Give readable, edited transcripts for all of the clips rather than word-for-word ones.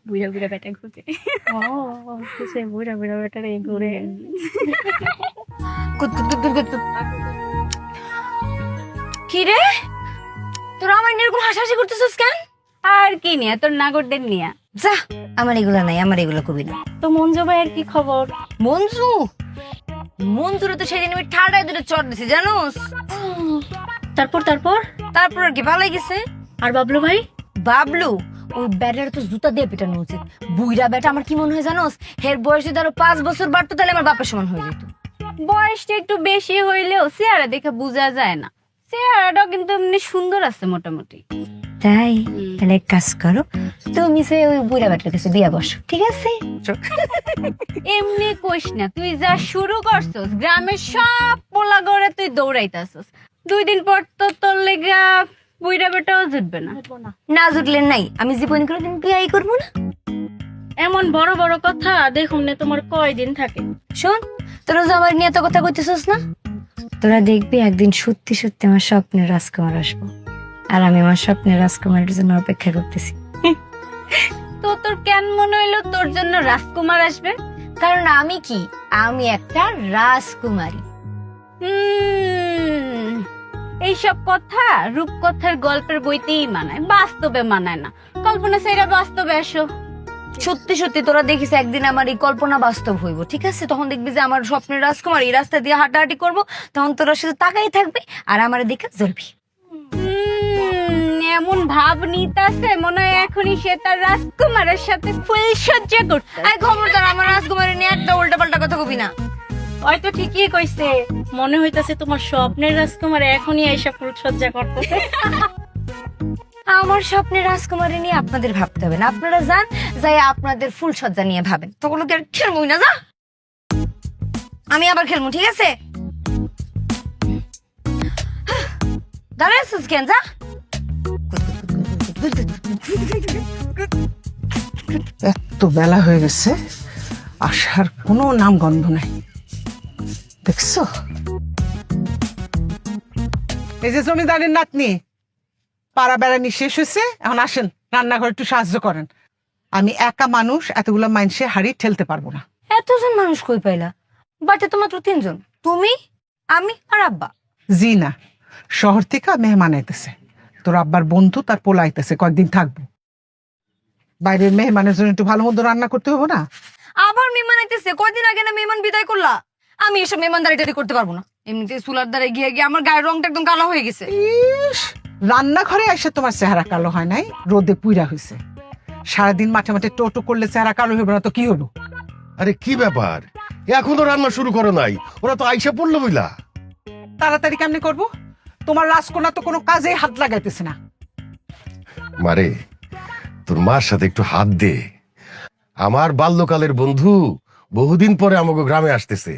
বুড়া বুড়া বেটা ঘুরে বুড়া বুড়া বেটা রে ঘুরে কি রে তোরা আমার এরকম হাসাহাসি করতেছিস কেন? আর কি নিয়া তোর নাগরদের নিয়া যা, আমার এগুলো নাই, আমার এগুলো কবি না। তো মঞ্জু ভাইয়ের কি খবর? মঞ্জু মঞ্জুরে তো সেদিন আমি ঠাডায় দুটো চট দিছি জানোস। তারপর তারপর তারপর আর কি ভালো গেছে। আর বাবলু ভাই? বাবলু ওই ব্যাটার তো জুতা দিয়ে পেটানো উচিত। বুইরা ব্যাটা আমার কি মনে হয় জানোস, হের বয়স যদি আরো 5 বছর বাড়তো তাহলে আমার বাপের সমান হয়ে যেত। বয়সটা একটু বেশি হইলেও চেহারা দেখে বোঝা যায় না। চেহারাটাও কিন্তু এমনি সুন্দর আছে মোটামুটি। তাই তাহলে এক কাজ করো, তুমি সে ওই বুইরা ব্যাটার কাছে বিয়া বসো, ঠিক আছে? এমনি কইস না, তুই যা শুরু করছস গ্রামের সব পোলা গড়ে তুই দৌড়াইতাছস। 2 দিন পর তো তোর লেগা বুইরা বেটাও জুটবে না। না জুটলে নাই, আমি জীবন করে তুমি বিয়াই করবো না। এমন বড় বড় কথা দেখুন না তোমার কয়দিন থাকে। শোন, তোরা যে আমার নিয়ে এত কথা কইতেছস না, তোরা দেখবি একদিন সত্যি সত্যি আমার স্বপ্নের রাজকুমার আসবো, আর আমি আমার স্বপ্নের রাজকুমারের জন্য অপেক্ষা করতেছি। তো তোর কেন মনে হইলো তোর জন্য রাজকুমার আসবে? কারণ আমি কি, আমি একটা রাজকুমারী। এইসব কথা রূপকথার গল্পের বইতেই মানায়, বাস্তবে মানায় না। কল্পনা সেরা বাস্তবে আসো। সত্যি সত্যি তোরা দেখিস একদিন আমার এই কল্পনা বাস্তব হইব, ঠিক আছে? তখন দেখবি যে আমার স্বপ্নের রাজকুমার এই রাস্তা দিয়ে হাঁটাহাঁটি করবো, তখন তোরা শুধু তাকাই থাকবে আর আমার দিকে জ্বলবি। এমন ভাব নিতাছে মনে হয় এখনই সে তার রাজকুমারের সাথে ফুল সজ্জা করতে। আই খবরদার, আমার রাজকুমারী নিয়ে একটা উল্টাপাল্টা কথা কবি না। হয়তো ঠিকই কইছে, মনে হইতাছে তোমার স্বপ্নের রাজকুমার এখনই এসে ফুল সজ্জা করতেছে। আমার স্বপ্নের রাজকুমারী নিয়ে আপনাদের ভাবতে হবে না, আপনারা যান, যাই আপনাদের ফুল সজ্জা নিয়ে ভাবেন, তখন কি আর খেলবই না। যা, আমি আবার খেলবো, ঠিক আছে? দাঁড়াচ্ছিস কেন? যা। এত বেলা হয়ে গেছে, আসার কোনো নাম গন্ধ নাই। দেখছো, এই যে জমিদারের নাতনি, পাড়া বেড়ানি শেষ হয়েছে, এখন আসেন রান্নাঘরে একটু সাহায্য করেন। আমি একা মানুষ, এতগুলো মানুষে হাড়ি ঠেলতে পারবো না। এতজন মানুষ কই পাইলা? বাড়িতে তো মাত্র 3 জন, তুমি, আমি আর আব্বা। জি না, শহর থেকে মেহমান আইতেছে, তোর আব্বার বন্ধু তার পোলা আইতেছে, কয়েকদিন থাকবো। বাইরের মেহমানের জন্য একটু ভালো মন্দ রান্না করতে হবে না? আবার মেহমান আইতেছে? কয়দিন আগে না মেহমান বিদায় করলা। আমি এসব মেহমানদারিটারি করতে পারবো না। এমনিতে চুলার দ্বারে গিয়ে গিয়ে আমার গায়ের রংটা একদম কালো হয়ে গেছে। ইস, রান্নাঘরে এসে তোমার চেহারা কালো হয় নাই, রোদে পুইরা হয়েছে। সারাদিন মাঠে মাঠে টোটো করলে চেহারা কালো হইবে না তো কি হলো? আরে কি ব্যাপার, এখনো রান্না শুরু করো নাই? ওরা তো আইসা পড়লো বইলা। তাড়াতাড়ি কেমনে করবো? তোমার রাজকন্যা তো কোনো কাজে হাত লাগাইতেছে না। মারে, তোর মার সাথে একটু হাত দে। আমার বাল্যকালের বন্ধু বহুদিন পরে আমাকে গ্রামে আসতেছে।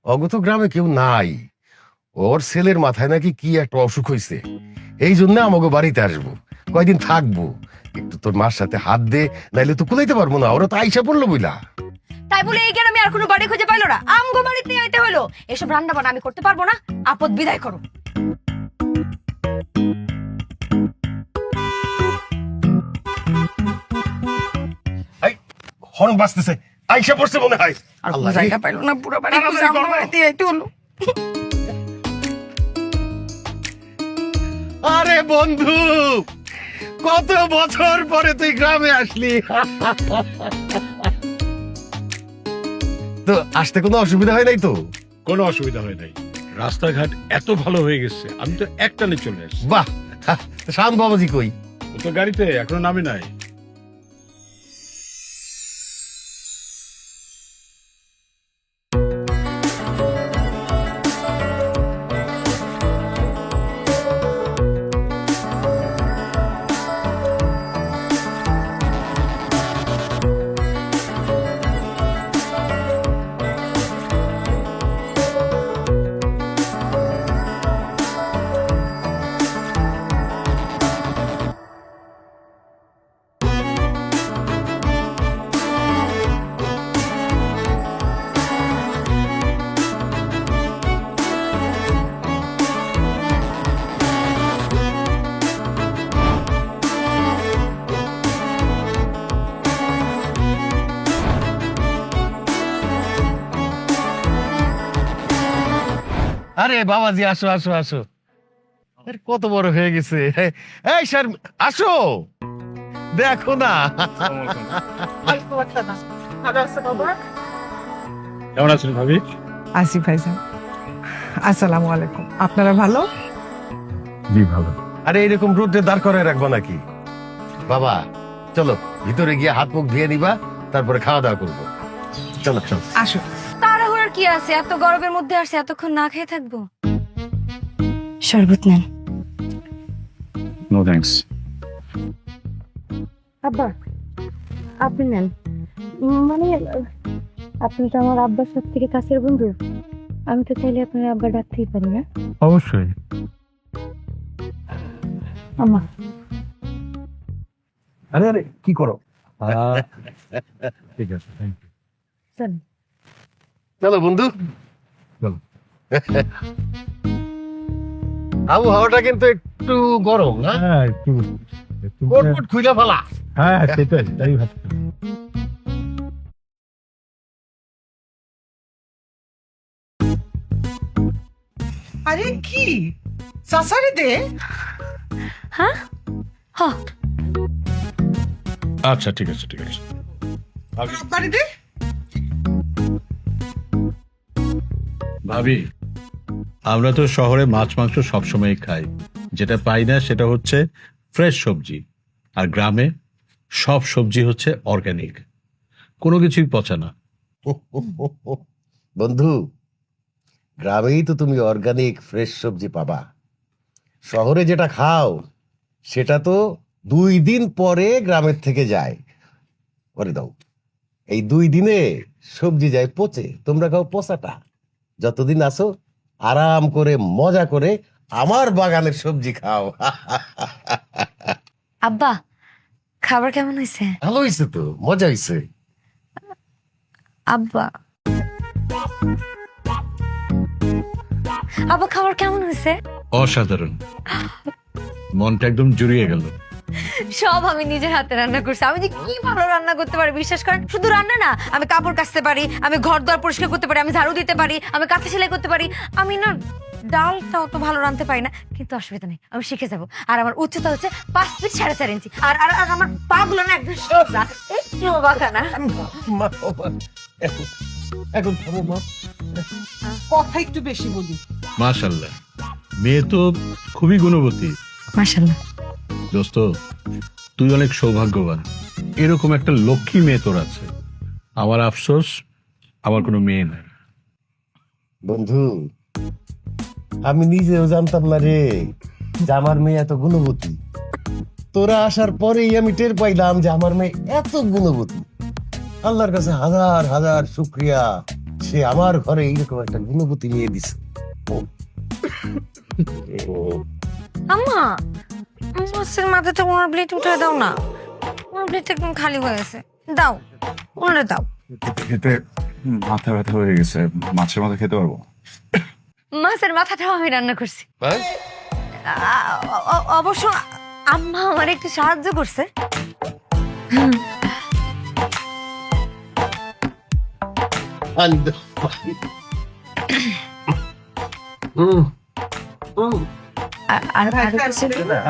অগত গ্রামে কেউ নাই, ওর ছেলের মাথায় নাকি কি একটা অসুখ হয়েছে, এই জন্য আমাকে বাড়িতে আসবো, কয়দিন থাকবো। একটু তোর মার সাথে হাত দে, নাইলে তো কুলাইতে পারবো না, ওরা তো আইসা পড়লো বইলা। তাই বলে এই গ্রামে আর কোনো বাড়ি খুঁজে পাইলো না, আমগো বাড়িতে আইতে হলো। এসব রান্না বান্না আমি করতে পারবো না, আপদ বিদায় করো। হর্ন বাজতেছে, আইসা পড়ছে মনে হয়। আর কোনো আল্লাহ, জায়গা পাইলো না, পুরো বাড়ি খুঁজে আমার বাড়িতে আইতে হলো। আরে বন্ধু, কত বছর পরে তুই গ্রামে আসলি। তো আসতে কোনো অসুবিধা হয় নাই তো? কোনো অসুবিধা হয় নাই, রাস্তাঘাট এত ভালো হয়ে গেছে, আমি তো একটানে চলে আসছি। বাহ, শান্ত বাবাজি কই? ও তো গাড়িতে এখনো নামে নাই। আরে বাবাজি, আসো আসো আসো। আরে কত বড় হয়ে গেছে। এই স্যার, আসো, দেখো না। কেমন আছেন ভাবি? আসিফ ভাইজান, আসসালামু আলাইকুম। আপনারা ভালো? জি ভালো। আরে এরকম রোদে দাঁড় করে রাখবো নাকি? বাবা চলো ভিতরে গিয়ে হাত মুখ ধুয়ে নিবা, তারপরে খাওয়া দাওয়া করবো। চলো চলো। আসো। তাড়াহুড়ার কি আছে? এত গরমের মধ্যে আসছে, এতক্ষণ না খেয়ে থাকবো? শরবত নেন। No thanks. আব্বা, আপনি নেন। মানে আপনি তো আমার আব্বার সব থেকে কাছের বন্ধু, আমি তো চাইলে আপনার আব্বা ডাকতেই পারি না? অবশ্যই। আম্মা, আরে আরে কি করো? ঠিক আছে, থ্যাংক ইউ। চল। চলো বন্ধু, চলো। আবহাওয়াটা কিন্তু একটু গরম না? হ্যাঁ একটু কোট কোট খুইলা ফেলা। হ্যাঁ সেটাই, তাই ভাবছি। আরে কি চাচারে দে। হ্যাঁ হ্যাঁ, আচ্ছা ঠিক আছে ঠিক আছে। বাড়ি দে। ভাবি, আমরা তো শহরে মাছ মাংস সবসময় খাই, যেটা পাই না সেটা হচ্ছে ফ্রেশ সবজি। আর গ্রামে সব সবজি হচ্ছে অর্গানিক, কোনো কিছুই পচা না। বন্ধু, গ্রামেই তো তুমি অর্গানিক ফ্রেশ সবজি পাবা। শহরে যেটা খাও সেটা তো 2 দিন পরে গ্রামের থেকে যায়। করে দাও, এই 2 দিনে সবজি যায় পচে, তোমরা খাও পচাটা। যতদিন আসো আরাম করে মজা করে আমার বাগানের সবজি খাও। আব্বা খাবার কেমন হয়েছে? ভালো হয়েছে তো, মজা হয়েছে। আব্বা, আব্বা খাবার কেমন হয়েছে? অসাধারণ, মনটা একদম জুড়িয়ে গেল। সব আমি নিজের হাতে রান্না করছি। আমি যে কি ভালো রান্না করতে পারি বিশ্বাস করেন। শুধু রান্না না, আমি কাপড় কাচতে পারি, আমি ঘর দর পরিষ্কার করতে পারি, আমি ঝাড়ু দিতে পারি, আমি কাঁথা সেলাই করতে পারি। আমি না ডালটাও তো ভালো রাঁধতে পারি না, কিন্তু অসুবিধা নেই, আমি শিখে যাবো। আর আমার উচ্চতা হচ্ছে 5 ফিট 4.5 ইঞ্চি। আর আর আর আমার পা গুলো না একদম সোজা, একটু বাঁকা না। মা, এখন থামো মা। কথা একটু বেশি বলি। মাশাআল্লাহ, মেয়ে তো খুবই গুণবতী। মাশাআল্লাহ। দোস্ত, তুই অনেক সৌভাগ্যবান, এরকম একটা লক্ষ্মী মেয়ে তোর আছে। আমার আফসোস আমার কোনো মেয়ে নাই। বন্ধু, আমি নিজেও জানতাম না রে যে আমার মেয়ে এত গুণবতী। তোরা আসার পরেই আমি টের পাইলাম যে আমার মেয়ে এত গুণবতী। আল্লাহর কাছে হাজার হাজার শুক্রিয়া, সে আমার ঘরে এইরকম একটা গুণবতী মেয়ে দিছে। আম্মা, মাছের মাথাটা ওনার প্লেট উঠে দাও না, ওনার প্লেট একদম খালি হয়ে গেছে। দাও, ওনারে দাও। খেতে মাথা ব্যথা হয়ে গেছে, মাছের মাথা খেতে পারবো? মাছের মাথাটাও আমি রান্না করছি। অবশ্য আম্মা আমার একটু সাহায্য করছে।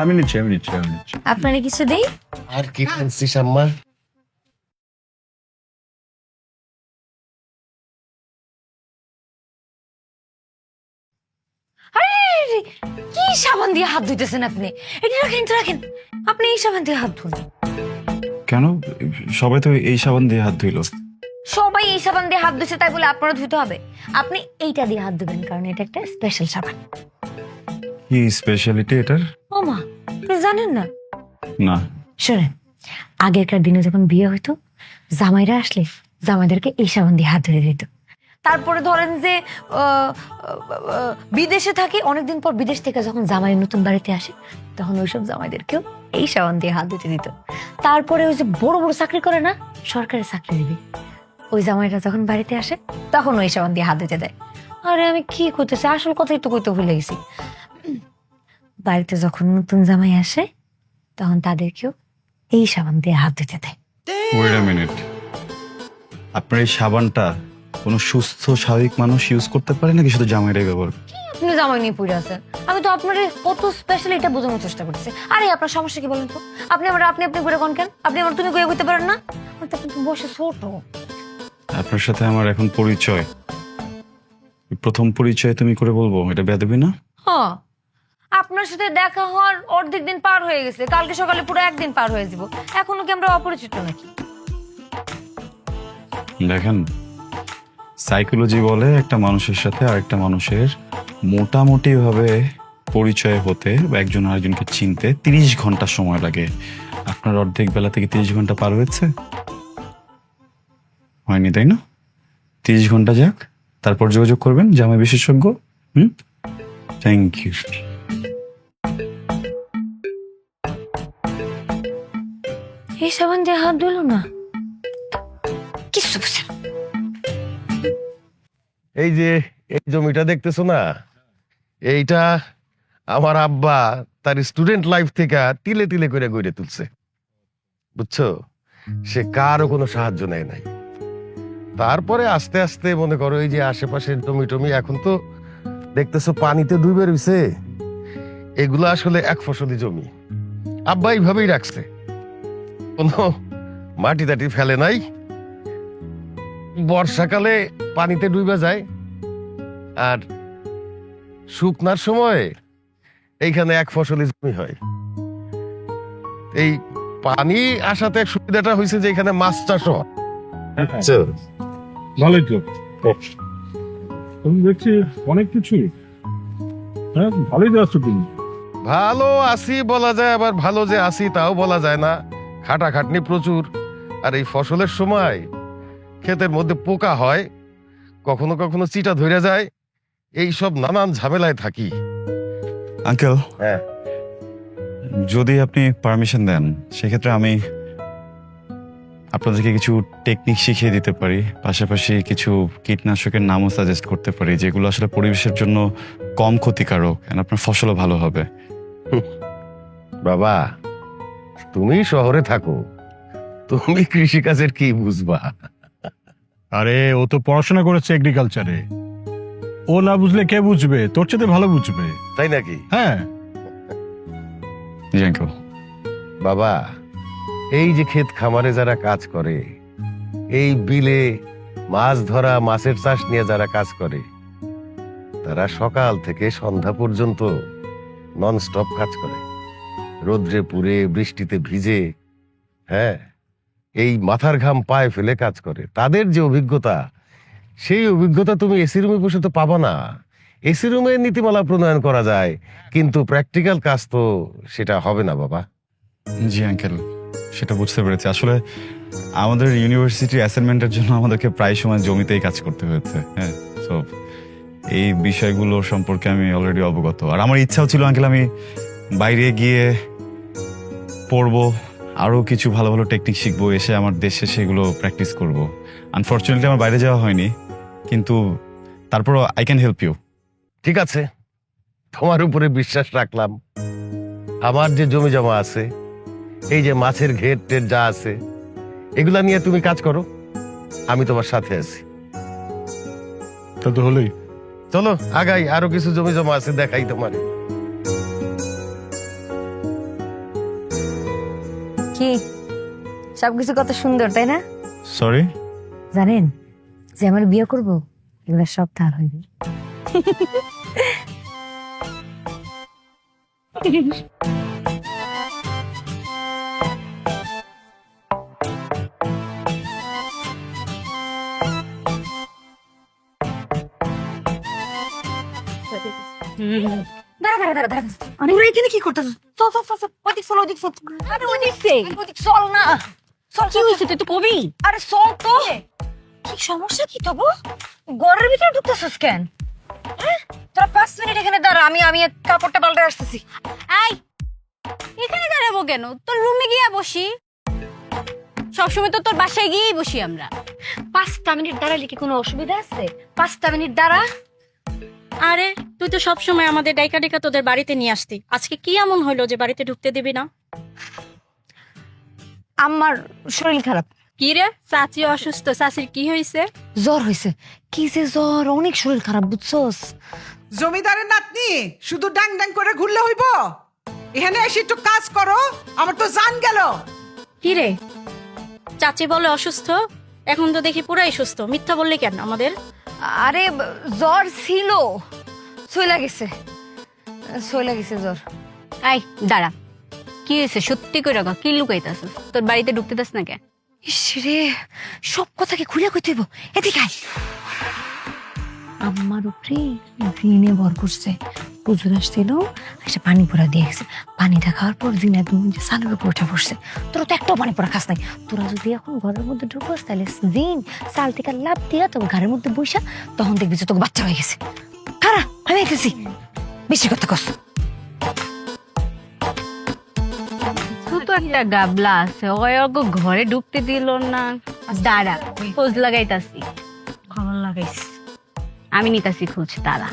আমি নিচ্ছি। আপনারা কিছু দেই? আর কি বলছিস আম্মা? আরে, কি সাবান দিয়ে হাত ধুইতেছেন আপনি? এটা রাখেন তো রাখেন, আপনি এই সাবান দিয়ে হাত ধুন। কেন? সবাই তো এই সাবান দিয়ে হাত ধুইলো। সবাই এই সাবান দিয়ে হাত ধুচ্ছে তাই বলে আপনারা ধুতে হবে? আপনি এইটা দিয়ে হাত ধুবেন, কারণ এটা একটা স্পেশাল সাবান। কি স্পেশালিটি এটার? ও মা, আপনি জানেন না? না। শোনেন, আগেরকার দিনে যখন বিয়ে হইতো, জামাইরা আসলে জামাইদেরকে এই সাবান দিয়ে হাত ধরে দিত। তারপরে ধরেন যে বিদেশে থাকে, অনেকদিন পর বিদেশ থেকে যখন জামাই নতুন বাড়িতে আসে, তখন ওইসব জামাইদেরকেও এই সাবান দিয়ে হাত ধুতে দিত। তারপরে ওই যে বড় বড় চাকরি করে না, সরকারি চাকরি দিবি, ওই জামাইরা যখন বাড়িতে আসে তখন ওই সাবান দিয়ে হাত ধুতে দেয়। আরে আমি কি করতেছি, আসল কথাই তো কইতে ভুলে গেছি। বাড়িতে যখন নতুন জামাই আসে তখন তাদেরকেও এই সাবান দিয়ে হাত ধুতে দেয়। ওয়েট আ মিনিট, আপনার এই সাবানটা কোনো সুস্থ স্বাভাবিক মানুষ ইউজ করতে পারে নাকি শুধু জামাইরাই ব্যবহার? কি আপনি জামাই নিয়ে পড়ে আছেন, আমি তো আপনার কত স্পেশাল এটা বোঝানোর চেষ্টা করতেছি। আরে আপনার সমস্যা কি বলেন তো? আপনি আপনি করে কোন কেন? আপনি আমার তুমি করে করতে পারেন না? আমি তো কিন্তু বসে ছোট। আপনার সাথে আমার এখন পরিচয়, প্রথম পরিচয় তুমি করে বলবো, এটা বেয়াদবি না? হ্যাঁ, আপনার সাথে দেখা হওয়ার অর্ধেক দিন পার হয়ে গেছে, কালকে সকালে পুরো একদিন পার হয়ে যাব, এখনো কি আমরা অপরিচিত নাকি? দেখেন, সাইকোলজি বলে একটা মানুষের সাথে আরেকটা মানুষের মোটামুটি ভাবে পরিচয় হতে বা একজন আরেকজনকে চিনতে 30 ঘন্টা সময় লাগে। আপনার অর্ধেক বেলা থেকে 30 ঘন্টা পার হয়েছে? হয়নি, তাই না? 30 ঘন্টা যাক, তারপর যোগাযোগ করবেন জামাই বিশেষজ্ঞ। Thank you. এই সাবান দিয়ে হাত ধুলো না, কিছু বুঝে না। এই যে এই জমিটা দেখতেছো না, এইটা আমার আব্বা তার স্টুডেন্ট লাইফ থেকে তিলে তিলে করে গড়ে তুলছে, বুঝছো? সে কারো কোনো সাহায্য নেয় নাই। তারপরে আস্তে আস্তে মনে করো এই যে আশেপাশের জমি টমি এখন তো দেখতেছো পানিতে ডুবে রয়েছে, এগুলো আসলে এক ফসলি জমি। আব্বা এইভাবেই রাখছে, কোনো মাটি টাটি ফেলে নাই। বর্ষাকালে পানিতে ডুবে যায়, আর শুকনার সময় এইখানে এক ফসলি জমি হয়। এই পানি আসাতে সুবিধাটা হয়েছে যে এখানে মাছ চাষ হয়। বুঝছো? ভালোই তো, তুমি দেখছি অনেক কিছু, হ্যাঁ ভালোই যাচ্ছ তুমি। ভালো আছি বলা যায়, আবার ভালো যে আছি তাও বলা যায় না। খাটাখাটনি প্রচুর, আর এই ফসলের সময় ক্ষেতের মধ্যে পোকা হয়, কখনো কখনো চিটা ধরে যায়, এই সব নানান ঝামেলায় থাকি। আঙ্কেল, হ্যাঁ, যদি আপনি পারমিশন দেন সেক্ষেত্রে আমি আপনাদেরকে কিছু টেকনিক শিখিয়ে দিতে পারি, পাশাপাশি কিছু কীটনাশকের নামও সাজেস্ট করতে পারি যেগুলো আসলে পরিবেশের জন্য কম ক্ষতিকারক, and আপনার ফসলও ভালো হবে। বাবা তুমি শহরে থাকো, তুমি কৃষিকাজের কি বুঝবা? আরে ও তো পড়াশোনা করেছে এগ্রিকালচারে, ও না বুঝলে কে বুঝবে? তোর চেয়ে ভালো বুঝবে। তাই নাকি? হ্যাঁ জি আঙ্কেল। বাবা এই যে ক্ষেত খামারে যারা কাজ করে, এই বিলে মাছ ধরা মাছের চাষ নিয়ে যারা কাজ করে, তারা সকাল থেকে সন্ধ্যা পর্যন্ত নন স্টপ কাজ করে, রোদ্রে পুড়ে বৃষ্টিতে ভিজে, হ্যাঁ, এই মাথার ঘাম পায়ে ফেলে কাজ করে। তাদের যে অভিজ্ঞতা, সেই অভিজ্ঞতা তুমি এসি রুমে বসে তো পাবা না। এসি রুমে নীতিমালা প্রণয়ন করা যায়, কিন্তু প্র্যাকটিক্যাল কাজ তো সেটা হবে না বাবা। জি আঙ্কেল, সেটা বুঝতে পেরেছি। আসলে আমাদের ইউনিভার্সিটি অ্যাসাইনমেন্টের জন্য আমাদেরকে প্রায় সময় জমিতেই কাজ করতে হয়েছে। হ্যাঁ, সো এই বিষয়গুলো সম্পর্কে আমি অলরেডি অবগত। আর আমার ইচ্ছাও ছিল আঙ্কেল আমি বাইরে গিয়ে পড়বো, আরও কিছু ভালো ভালো টেকনিক শিখবো, এসে আমার দেশে সেগুলো প্র্যাকটিস করব। আনফর্চুনেটলি আমার বাইরে যাওয়া হয়নি, কিন্তু তারপরও আই ক্যান হেল্প ইউ। ঠিক আছে, তোমার উপরে বিশ্বাস রাখলাম। আমার যে জমি জমা আছে, এই যে মাছের ঘের টের যা আছে, এগুলা নিয়ে তুমি কাজ করো, আমি তোমার সাথে আছি। তা তো হলেই। চলো আগাই, আরো কিছু জমি জমা আছে দেখাই তোমার। কি সবকিছু কত সুন্দর, তাই না? সরি। জানেন যে আমার বিয়ে করব, এগুলো সব তার হইবে। দাঁড়া দাঁড়া দাঁড়া দাঁড়া, তোরা এখানে কি করতেছ? চল চল চল চল, ওদিক চল ওদিক চল। আরে ওদিক চল না, চল কি হয়েছে তুই তো কবি? আরে চল তো। কি সমস্যা কি তবু? ঘরের ভিতরে ঢুকতেছিস কেন? হ্যাঁ, তোরা 5 মিনিট এখানে দাঁড়া, আমি কাপড়টা পাল্টে আসতেছি। এই এখানে দাঁড়াবো কেন? তোর রুমে গিয়ে বসি, সবসময় তো তোর বাসায় গিয়েই বসি আমরা। 5টা মিনিট দাঁড়ালে কি কোনো অসুবিধা আছে? 5টা মিনিট দাঁড়া। আরে তুই তো সবসময় আমাদের ডাইকা ডাইকা তোদের বাড়িতে নিয়ে আসতি, আজকে কি এমন হইলো যে বাড়িতে ঢুকতে দিবি না? আমার শরীর খারাপ। কি রে, চাচি অসুস্থ? চাচির কি হয়েছে? জ্বর হয়েছে। কি যে জ্বর, অনেক শরীর খারাপ বুঝছস। জমিদারের নাতনি শুধু ডাং ডাং করে ঘুরলে হইব? এখানে এসে একটু কাজ করো, আমার তো জান গেল। কি রে, চাচি বলে অসুস্থ, এখন তো দেখি পুরাই সুস্থ। মিথ্যা বললি কেন আমাদের? আরে জ্বর ছিল, সইলা গেছে, সইলা গেছে জ্বর। আই দাঁড়া, কি হয়েছে সত্যি করে কও, কি লুকাইতাছস? তোর বাড়িতে ঢুকতে দাস না কে? ইসরে, সব কথা কি খুলে কইতে হইব? এদিকে আয়। আমার উপরে দিনে ভর করছে, পুজোর আসছিল, একটা পানি পোড়া দিয়ে গেছে। পানিটা খাওয়ার পর দিন একদম সালের উপর উঠে পড়ছে। তোরা তো একটাও পানি পোড়া খাস নাই। তোরা যদি এখন ঘরের মধ্যে ঢুকোস তাহলে দিন সাল থেকে লাভ দিয়া তোর ঘরের মধ্যে বসা, তখন দেখবি যে তোকে বাচ্চা হয়ে গেছে। খারা, আমি আইতেছি, বেশি কথা কস। তো একটা গাবলা আছে, ওই ওকে ঘরে ঢুকতে দিল না। দাঁড়া, খোঁজ লাগাইতাছি। খবর লাগাইছি। আমি নিতাছি খোঁজ, তারা।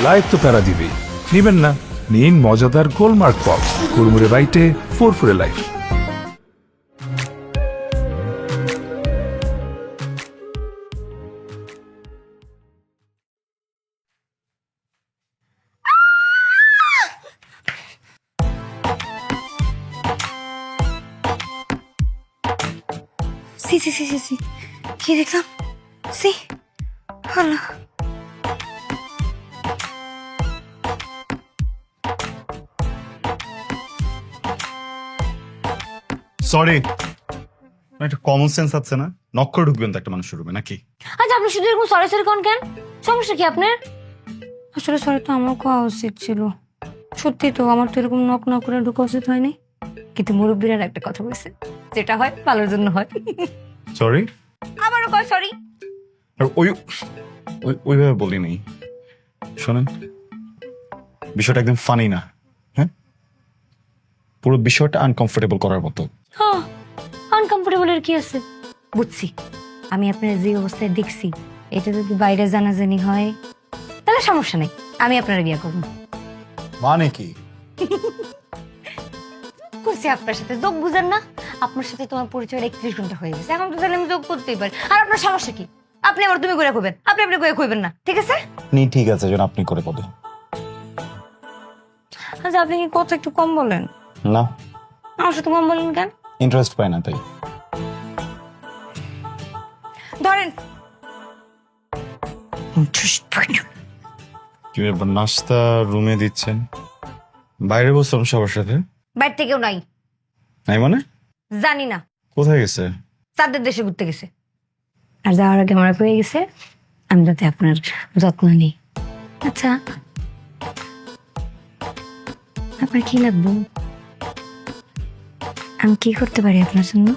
লাইফ তো প্যারা দিবেই, নিবেন না? নিন মজাদার গোলমার্ক পপস, কুড়মুড়ে বাইটে ফুরফুরে life. See see see see see, কি দেখলাম? সি, হলো। সরি, একটা কমন সেন্স আছে না? নক করে ঢুকবেন তো একটা মানুষের রুমে নাকি? আচ্ছা, আপনি শুধু এরকম সরি সরি কোন কেন? সমস্যা কি আপনার? আসলে সরি তো আমার কোয়া উচিত ছিল। সত্যি তো, আমার তো এরকম নক না করে ঢোকা উচিত হয়নি। কিন্তু মুরব্বীরা একটা কথা বলছে, যেটা হয় ভালোর জন্য হয়। সরি, আমারও কয় সরি। ওইভাবে বলিনি। শোনেন, বিষয়টা একদম ফানি না, হ্যাঁ? পুরো বিষয়টা আনকমফোর্টেবল করার মতো। হ্যাঁ, আনকমফোর্টেবলের কি আছে? বুঝছি, আমি আপনার যে অবস্থায় দেখছি, এটা যদি বাইরে জানাজানি হয় তাহলে সমস্যা নেই, আমি আপনার বিয়ে করবো। মানে কি? করছি আপনার সাথে, যোগ বুঝেন না? আপনার সাথে তোমার পরিচয় 31 ঘন্টা হয়ে গেছে, এখন তো তাহলে আমি যোগ করতেই পারি। আর আপনার সমস্যা কি? আপনি আমার তুমি করে কইবেন, আপনি আপনি করে কইবেন না, ঠিক আছে? ঠিক আছে, যেন আপনি করে বলেন। আচ্ছা, আপনি কি কথা একটু কম বলেন? না, আমার সাথে কম বলেন কেন? ইন্টারেস্ট পায় না তাই। ধরেন। কি ব্যাপার, নাস্তা রুমে দিচ্ছেন? বাইরে বসলাম সবার সাথে। বাইরে থেকেও নাই। নাই মানে? জানি না, কোথায় গেছে? চাঁদের দেশে ঘুরতে গেছে। আর যাওয়ার আগে আমার হয়ে গেছে আমি যাতে আপনার যত্ন নিই। আচ্ছা, আপনার কি লাগবে? আমি কি করতে পারি আপনার জন্য?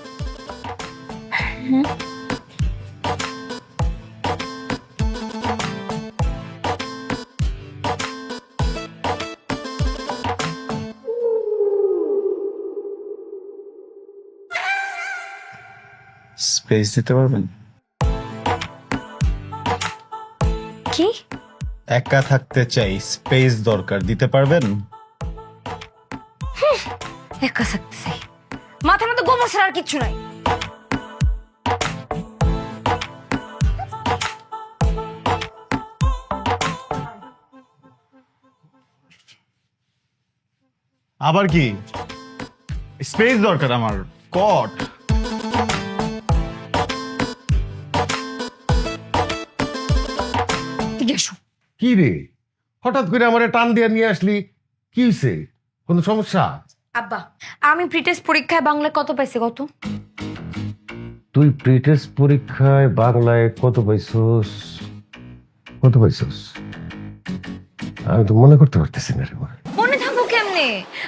স্পেস দিতে পারবেন? কি? একা থাকতে চাই, স্পেস দরকার, দিতে পারবেন? একা থাকতে চাই, মাথার মধ্যে গোবর ছাড়া আর কিচ্ছু নাই। আবার কি? স্পেস দরকার আমার, কট। কি রে, হঠাৎ করে আমারে টান দিয়ে নিয়ে আসলি? কি হয়েছে? কোনো সমস্যা? আব্বা, আমি প্রিটেস্ট পরীক্ষায় বাংলায় কত পাইছি? কত? তুই প্রিটেস্ট পরীক্ষায় বাংলায় কত পাইছস? কত পাইছস? আমি তো মনে করতে পারতেছি না রে মা। মনে থাকবো কেমনে?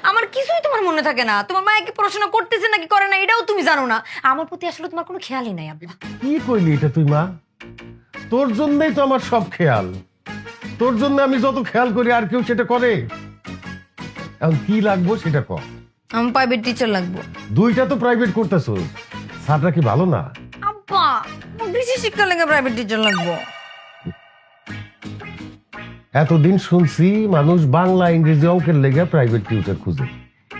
আমার কিছুই তোমার মনে থাকে না। তোমার মায়ের কি পড়াশোনা করতেছে নাকি করে না এটাও তুমি জানো না। আমার প্রতি আসলে তোমার কোনো খেয়ালই নাই আব্বা। কি কইলি এটা তুই মা? তোর জন্যই তো আমার সব খেয়াল। তোর জন্য আমি যত খেয়াল করি আর কেউ সেটা করে? এখন কি লাগবো সেটা কর। আমার প্রাইভেট টিচার লাগবো। দুইটা তো প্রাইভেট করতেছো, স্যাররা কি ভালো না? আব্বা বেশি শিক্ষা লেগে প্রাইভেট টিচার লাগবো। এতদিন শুনছি মানুষ বাংলা ইংরেজি অঙ্কের লেগে প্রাইভেট টিউটর খুঁজে,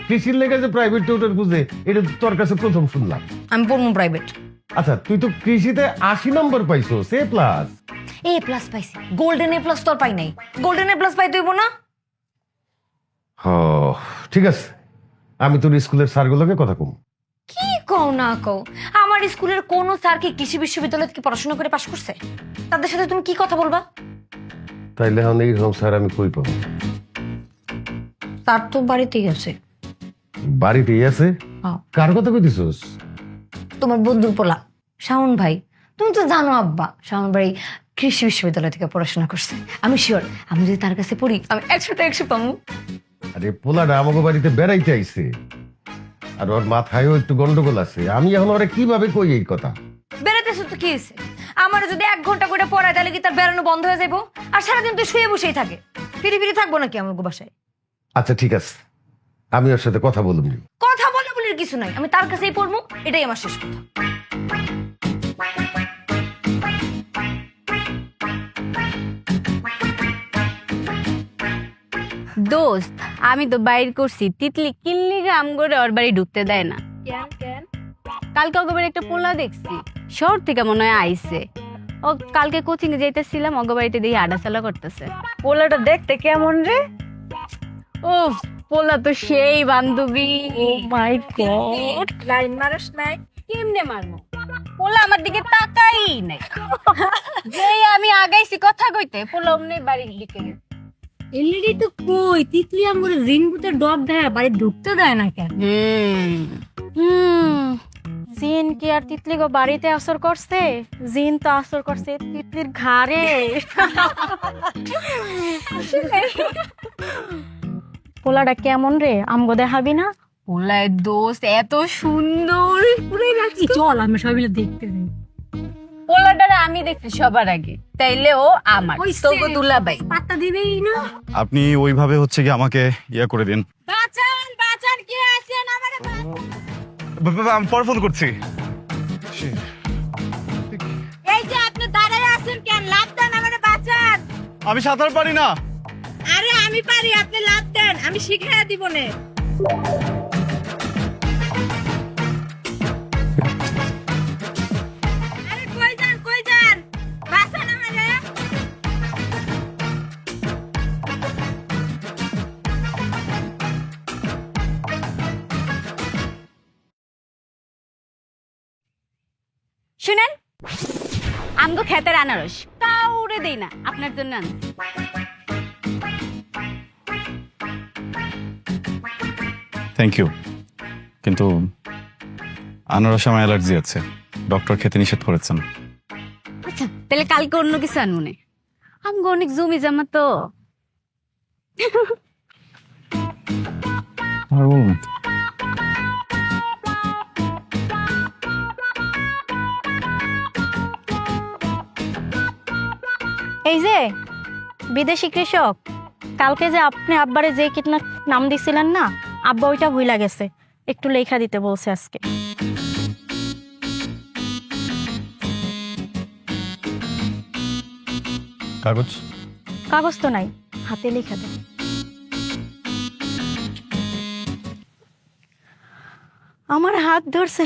কৃষির লেগে যে প্রাইভেট টিউটর খুঁজে এটা তো তোর কাছে প্রথম শুনলাম। আমি পড়বো প্রাইভেট। আচ্ছা তুই তো কৃষিতে 80 নম্বর পাইছো, A+। A+ পাইছি, গোল্ডেন A+ তো আর পাই নাই। গোল্ডেন A+ পাই তুইব না? ঠিক আছে, আমি তোর স্কুলের স্যারগুলোকে কথা কম। কি কও না কও, আমার স্কুলের কোন স্যার কি কৃষি বিশ্ববিদ্যালয় থেকে পড়াশোনা করে পাশ করছে? তাদের সাথে তুমি কি কথা বলবা? তাইলে এখন এইরকম স্যার আমি কই পাবো? তার তো বাড়িতেই আছে। বাড়িতেই আছে? হ্যাঁ। কার কথা কইতেছস? তোমার বন্ধুর পোলা শাওন ভাই। তুমি তো জানো আব্বা শাওন ভাই কৃষি বিশ্ববিদ্যালয় থেকে পড়াশোনা করছে। আমি শিওর আমি যদি তার কাছে পড়ি আমি 100টা 100 পাবো। আরে পোলাটা আমাকে বাড়িতে বেড়াইতে আইছে, আর ওর মাথায়ও একটু গন্ডগোল আছে। আমি এখন ওরে কিভাবে কই এই কথা? বেড়াতেছো তো কি হয়েছে? আমার যদি 1 ঘন্টা করে পড়ায় তাহলে কি তার বেড়ানো বন্ধ হয়ে যাবো? আর সারাদিন তো শুয়ে বসেই থাকে। ফিরি ফিরি থাকবো নাকি আমার বাসায়? আচ্ছা ঠিক আছে, আমি ওর সাথে কথা বলুন। কথা বলা বলির কিছু নাই, আমি তার কাছেই পড়বো, এটাই আমার শেষ কথা। দোস্ত আমি তো বাইর করছি তিতলি কিল্লিগা আমগরে ওর বাড়ি ঢুকতে দেয় না। কালকে অগবাড়ি একটা পোলা দেখছি, শহর থেকে মনে হয় আইছে। ও কালকে কোচিং এ যাইতেছিলাম, অগবাড়িতে দেখি আডাচালা করতেছে। পোলাটা দেখতে কেমন রে? ও পোলা তো সেই বান্ধবী। ও মাই গড, লাইন মারস নাই? কেমনে মারমু? পোলা আমার দিকে তাকাই নাই। যেই আমি আগাইছি কথা কইতে পোলা অমনি বাড়ির দিকে গেছে। এলরেডি তো কই তিতলি আমরে জিন ভূতের ডগ দেয় বাড়ি ঢুকতে দেয় না কেন? জিন কি আর তিতলি গো বাড়িতে আসর করছে? জিন তো আসর করছে তিতলির ঘাড়ে। পোলাটা কেমন রে আমগো দেখাবি না? পোলায় দোস্ত এত সুন্দর, পুরাই লাগছে। চল আমরা সবাই মিলে দেখতে যাই। পোলাটারে আমি দেখছি সবার আগে, তাইলে ও আমার তোকে দুলাভাই। পাত্তা দিবেই না। আপনি ওইভাবে হচ্ছে কি আমাকে ইয়া করে দিন। বাঁচান বাঁচান, কে আছেন আমারে? আমি পরে ফোন করছি। এই যে আপনি দাঁড়ায় আছেন কেন? লাভ দেন আমারে, বাঁচান। আমি সাঁতার পারি না। আরে আমি পারি, আপনি লাভ দেন, আমি শিখাইয়া দিব নে। আরে কই যান কই যান, বাঁচান আমারে। শুনেন, আমগো খেতের আনারস কাউরে দেই না, আপনার জন্য আনছি। থ্যাংক ইউ, কিন্তু আনারস আমার অ্যালার্জি আছে, ডক্টর খেতে নিষেধ করেছেন। আচ্ছা তাহলে কালকে অন্য কিছু আনবো না, আমগো অনেক জমি জমা তো। আর বলুন। এই যে বিদেশি কৃষক, কালকে যে আপনি আব্বারে যে কীটনাশক নাম দিছিলেন না, আব্বা ওইটা ভুইলা গেছে, একটু লেখা দিতে বলছে আজকে। কাগজ? কাগজ তো নাই, হাতে লেখা দেন। আমার হাত ধরছে।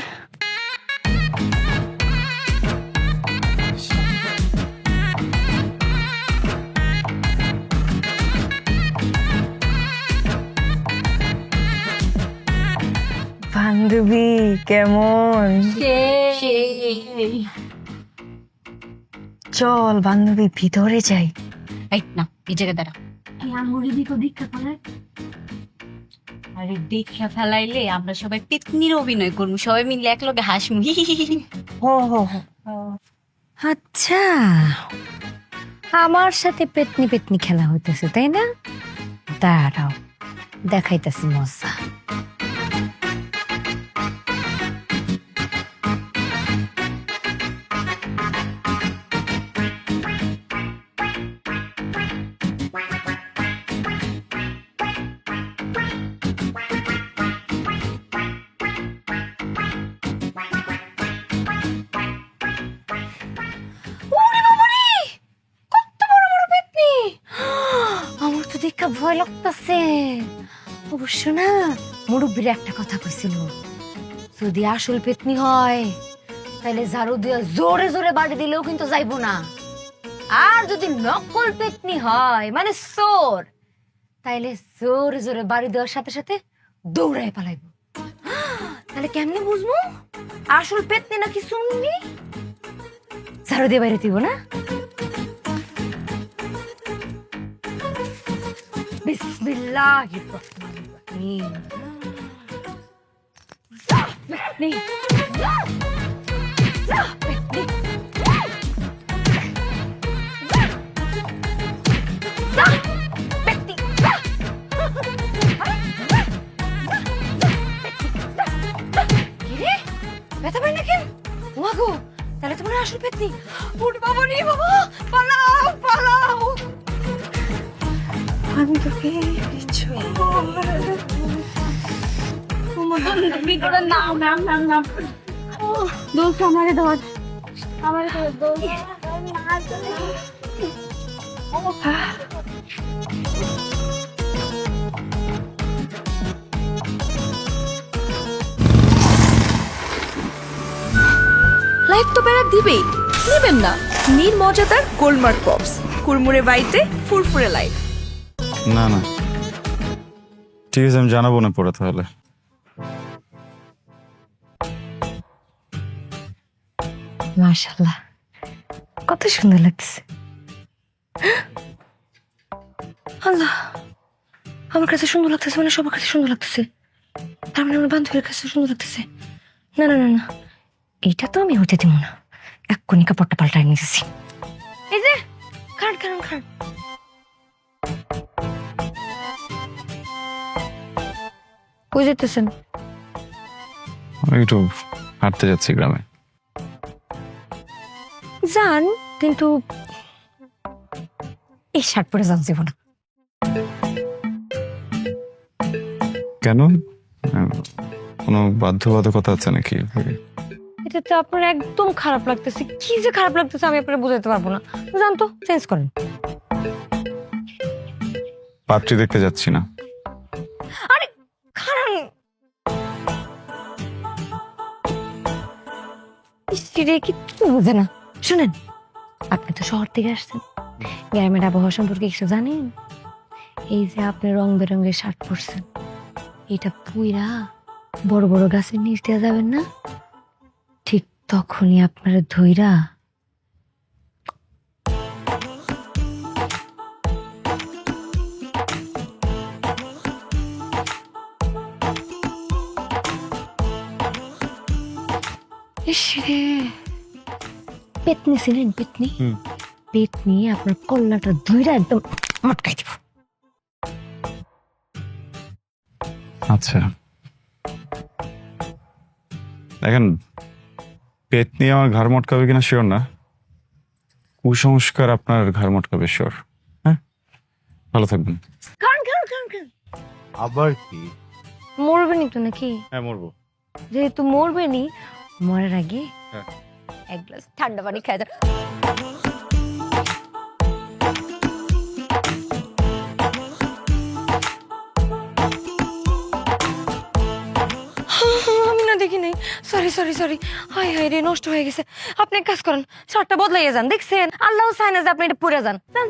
বান্ধবী কেমন? চল বান্ধবী ভিতরে যাই। এই না, এই জায়গায় দাঁড়া। আরে দেখা ফেলাইলে আমরা সবাই পিকনির অভিনয় করবো, সবাই মিলে এক লগে হাসমু। হো হো হো। আচ্ছা আমার সাথে পেতনি পেতনি খেলা হইতেছে তাই না? দাঁড়াও, দেখাইতেছি মজা। ওরে বাবারে, কত বড় বড় পেতনি! আমার তো দেখে ভয় লাগতেছে। অবশ্য না, মুরব্বীর একটা কথা কইছিল, যদি আসল পেতনি হয় তাহলে ঝাড়ু দিয়ে জোরে জোরে বাড়ি দিলেও কিন্তু যাইবো না, আর যদি নকল পেতনি হয় মানে চোর, তাইলে জোরে জোরে বাড়ি দেওয়ার সাথে সাথে দৌড়ায় পালাইবো। তাহলে কেমনে বুঝবো আসল পেতনি নাকি শুননি? ঝাড়ু দিয়ে বাইরে দিব না? বিসমিল্লাহির রহমানির রহিম। পেতনি, পেতনি, পেতনি। কিরে, ব্যথা পাই না কেন? ওয়াগো, তাহলে তোমার আসল পেতনি। ওরে বাবা রে বাবা, পালাও পালাও। আমি তোকে লাইফ তো বেড়া দিবেই, নেবেন না? নীল মজাদার গোলমার্ক পপস, কুরমুরে বাইতে ফুরফুরে লাইফ। না না, ঠিক আছে, আমি জানাবো না পরে তাহলে। মাশাআল্লাহ, কত সুন্দর লাগতেছে। আল্লাহ, আমার কাছে সুন্দর লাগতেছে মানে সবার কাছে সুন্দর লাগতেছে, তার মানে আমার বান্ধবীর কাছে সুন্দর লাগতেছে। না না না না, এইটা তো আমি হতে দিব না, এক্ষুনি কাপড়টা পাল্টাই নিয়েছি। এই যে খান খান খান। কই যেতেছেন? আমি একটু হাঁটতে যাচ্ছি গ্রামে। যান, কিন্তু এই শার্ট পরে যান যাব না। কেন? কোনো বাধ্যবাধকতা আছে নাকি? এটা তো আপনার একদম খারাপ লাগতেছে। কি যে খারাপ লাগতেছে আমি আপনার বুঝাতে পারবো না। জান তো, চেঞ্জ করেন। পাত্রী দেখতে যাচ্ছি না। আরে খারাপ, স্ত্রী কিচ্ছু বোঝে না। শুনেন, আপনি তো শহর থেকে আসছেন, গ্রামের আবহাওয়া সম্পর্কে কিছু জানেন? এই যে আপনি রং বেরঙের শার্ট পরছেন, এটা পুইরা বড় বড় গাছের নিচ দিয়ে যাবেন না, ঠিক তখনই আপনারা ধইরা ইসরে পেতনি ছিলেন, পেতনি পেতনি আপনার কল্লাটা ধইরা একদম মটকাই দিব। আচ্ছা, দেখেন, পেতনি আমার ঘাড় মটকাবে কিনা শিওর না, কুসংস্কার আপনার ঘাড় মটকাবে শিওর। হ্যাঁ, ভালো থাকবেন। খান খান খান খান। আবার কি? মরবেনি তো নাকি? হ্যাঁ, মরবো। যেহেতু মরবেনি, মরার আগে হ্যাঁ। এক গ্লাস ঠান্ডা পানি খাই দাও। আমি না দেখি নাই, sorry sorry sorry. High high রে, নষ্ট হয়ে গেছে। আপনি এক কাজ করেন, শার্টটা বদলাইয়া যান। দেখছেন, আল্লাহ চায় না যে আপনি এটা পরে যান। যান।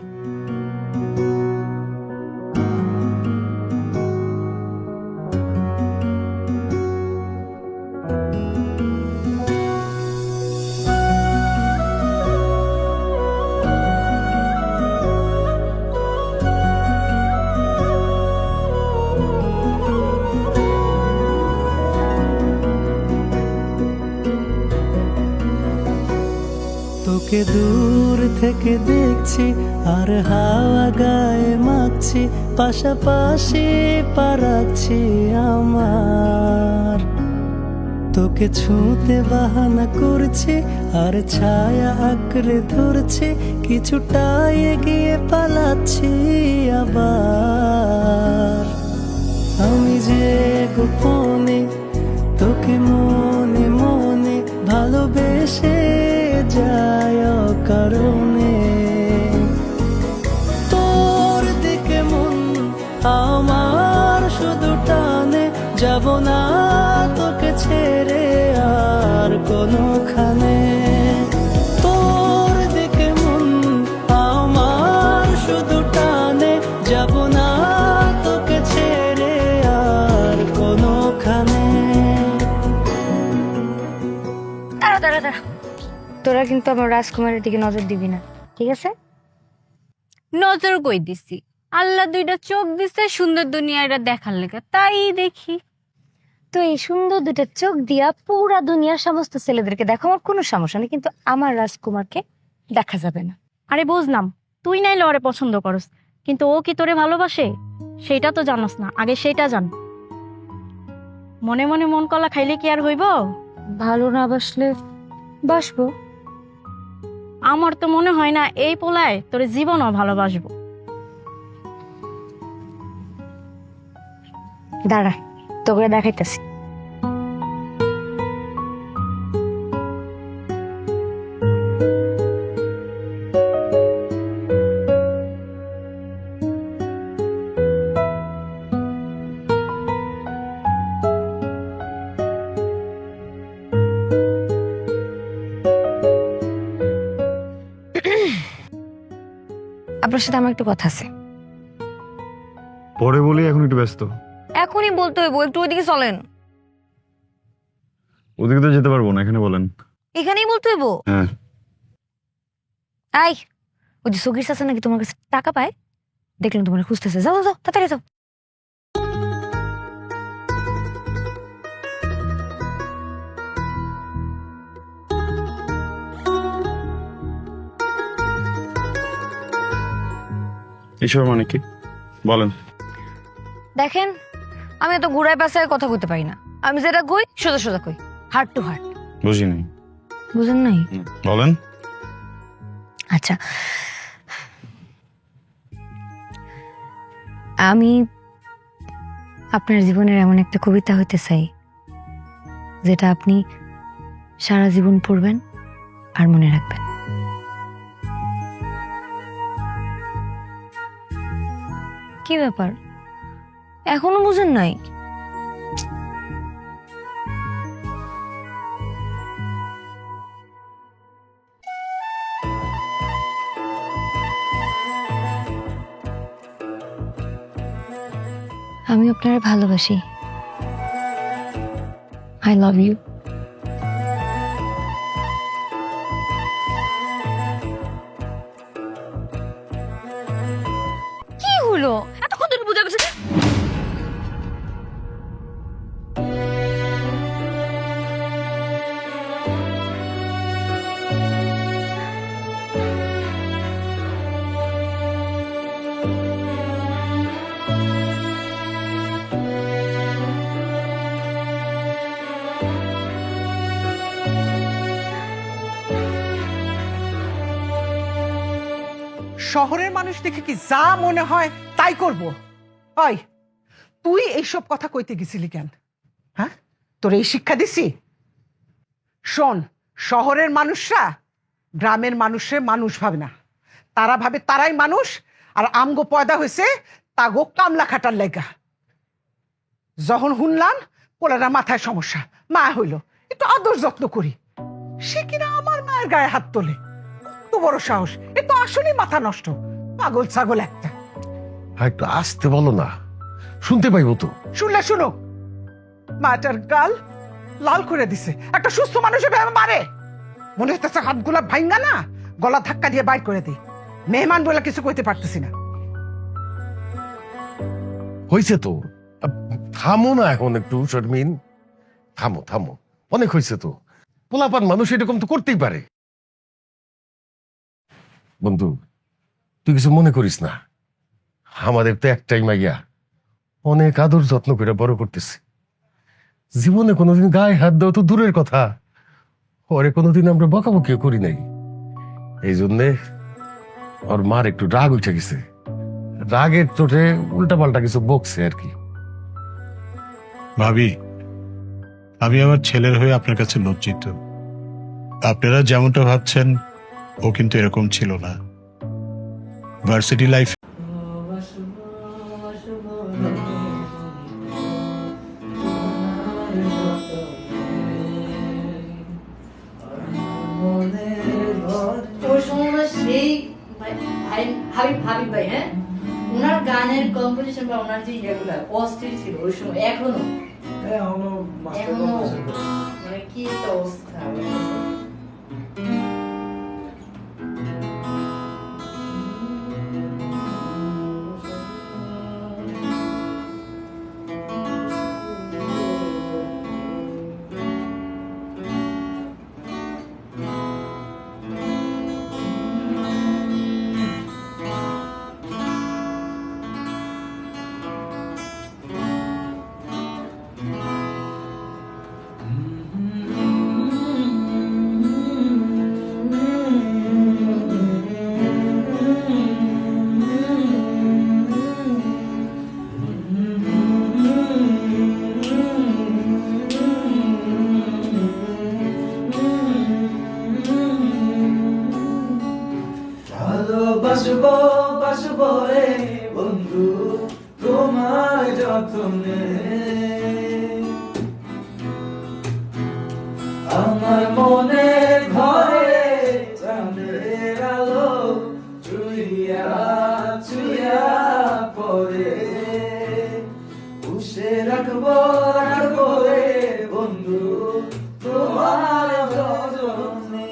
তোকে দূর থেকে দেখছি আর হাওয়া গায়ে মাখছি, পাশাপাশি পা রাখছি আমার। তোকে ছুঁতে বাহানা করছি আর ছায়া আঁকড়ে ধরছি, কিছুটা এগিয়ে পালাচ্ছি আবার। আমি যে গোপনে তোকে মনে মনে ভালোবেসে যায় কারণে, তোর দিকে মন আমার শুধু টানে, যাব না তোকে ছেড়ে আর কোনোখানে। তোর দিকে মন আমার শুধু টানে, যাব না তোকে ছেড়ে আর কোনোখানে। দাঁড়া দাঁড়া দাঁড়া, তোরা কিন্তু আমার রাজকুমারের দিকে নজর দিবি না, ঠিক আছে? নজর কই দিছি, আল্লাহ দুইটা চোখ দিছে সুন্দর দুনিয়াটা দেখার লেগে, তাই দেখি। তো এই সুন্দর দুটো চোখ দিয়া পুরা দুনিয়ার সমস্ত ছেলেদেরকে দেখো, আমার কোনো সমস্যা নেই, কিন্তু আমার রাজকুমারকে দেখা যাবে না। আরে বুঝলাম, তুই নাইলে ওরে পছন্দ করস, কিন্তু ও কি তোরে ভালোবাসে সেটা তো জানোস না, আগে সেটা জান। মনে মনে মন কলা খাইলে কি আর হইব? ভালো না বাসলে বাসবো। আমার তো মনে হয় না এই পোলায় তোরে জীবনও ভালোবাসবো। দাঁড়া, তোকে দেখাইতেছি। আপনার সাথে আমার একটু কথা আছে। পরে বলি, এখন একটু ব্যস্ত। এখনই বলতে হইব, একটু ওইদিকে চলেন। ওদিকে তো যেতে পারবো না, এখানে বলেন। এখানেই বলতে হইব? হ্যাঁ। আই, ওই যে সগির চাচা নাকি তোমার কাছে টাকা পায়, দেখলেন তোমার খুঁজতেছে। যাও যাও তাড়াতাড়ি যাও। এসব মানে কি বলেন? দেখেন, আমি এত ঘুরায় পেঁচায় কথা কইতে পারি না। আমি যেটা কই সোজা সোজা কই, হার্ট টু হার্ট। বুঝি নাই। বুঝেন নাই? বলেন। আচ্ছা, আমি আপনার জীবনের এমন একটা কবিতা হইতে চাই যেটা আপনি সারা জীবন পড়বেন আর মনে রাখবেন। কি ব্যাপার, এখনো বুঝেন নাই? আমি আপনার ভালোবাসি। I love you. কি হলো, এতক্ষণ ধরে বুঝা গেছে? শহরের মানুষ দেখে কি যা মনে হয় তাই করব? হয় তুই এইসব কথা কইতে গেছিলি কেন? হ্যাঁ, তোর এই শিক্ষা দিছি? শোন, শহরের মানুষরা গ্রামের মানুষের মানুষ ভাবে না, তারা ভাবে তারাই মানুষ, আর আমগো পয়দা হয়েছে তাগো কামলা খাটার লেগা। যখন শুনলাম পোলারা মাথায় সমস্যা, মা হইল, একটু আদর যত্ন করি, সে কিনা আমার মায়ের গায়ে হাত তোলে। তো বড় সাহস, এ তো আসলে মাথা নষ্ট, পাগল ছাগল একটা। একটু আসতে বলো না, শুনতে পাইবো তো। শুনলে শুনুক, মাটার গাল লাল করে দিছে। একটা সুস্থ মানুষের ভেবে মারে, মনে হইতেছে হাতগুলা ভাঙ্গা না গলা ধাক্কা দিয়ে বাইর করে দিই। মেহমান বলে কিছু কইতে পারতেছি না। হয়েছে তো, থামো না এখন একটু শর্মিন, থামো থামো, অনেক হয়েছে তো। পোলাপান মানুষ এরকম তো করতেই পারে। বন্ধু, তুই কিছু মনে করিস না, আমাদের তো একটাই মাইয়া, অনেক আদর যত্ন করে বড় করতেছি। জীবনে কোনোদিন গায়ে হাত দেওয়া তো দূরের কথা, ওরে কোনোদিন আমরা বকাবকিও করি নাই। এই জন্যে ওর মার একটু রাগ উঠে গেছে, রাগের চোটে উল্টাপাল্টা কিছু বকছে আর কি। ভাবি, আমি আমার ছেলের হয়ে আপনার কাছে লজ্জিত। আপনারা যেমনটা ভাবছেন ও কিন্তু এরকম ছিল না। ভার্সিটি লাইফ ওই সময় সেই হাবিব ভাই, হ্যাঁ, ওনার গানের কম্পোজিশন বা ওনার যে ইয়েগুলো অস্থির ছিল ওই সময়, এখনো মানে কি একটা অবস্থা। ভালোবাসবো বাসবো রে বন্ধু তোমার যত্নে, আমার মনে ঘরে চাঁদের আলো চুইয়া চুইয়া পরে, পুষে রাখবো রাখবো রে বন্ধু তোমার যত্নে।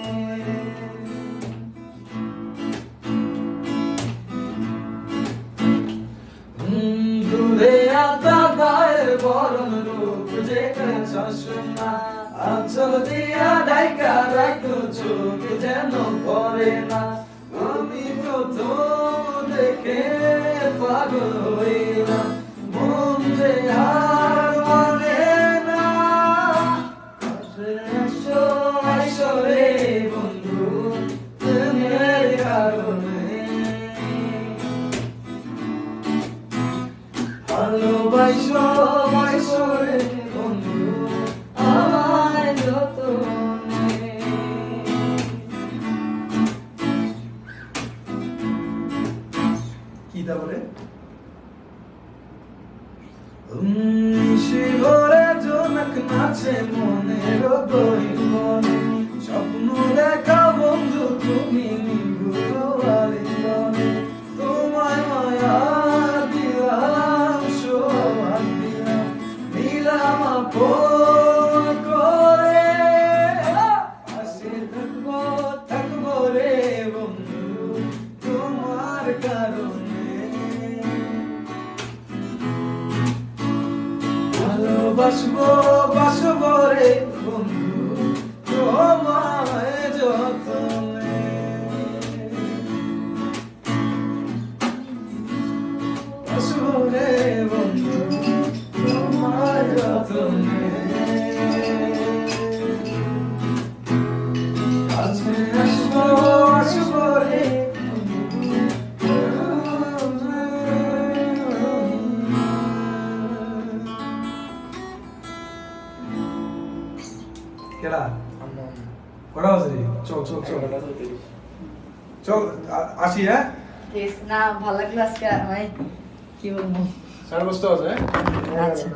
দূরে আতা গায়ের বরণ রূপ যেটা শাসনা, আঁচল দিয়া ডাইকা রাখো চোখ যেন পড়ে না। আমি প্রথম দেখে পাগল হইলাম, মন যে আর মানে না। এসো এসো রে বন্ধু প্রেমের কারণে, ভালোবাসো বাসো রে বন্ধু আমার যতনে। কি তারপরে শিহরে জনক নাচে মনের গহীনে, স্বপ্ন দেখা বন্ধু তুমি নিভৃত আলিঙ্গনে, তোমায় মায়া দিলাম সোহাগ দিলাম, নিলাম আপন করে, আসে থাকবো থাকবো রে বন্ধু তোমার কারণে। ভালোবাসবো বাসবো রে বন্ধু তোমায় যতনে, বাসবো রে বন্ধু তোমায় যতনে। আজকে আসবো আসবো রে কেডা কটা বাজে? চল চল চল চল আসি। হ্যাঁ না ভালো লাগলো আজকে, ভাই কি বলবো। 5:30 বাজে। আচ্ছা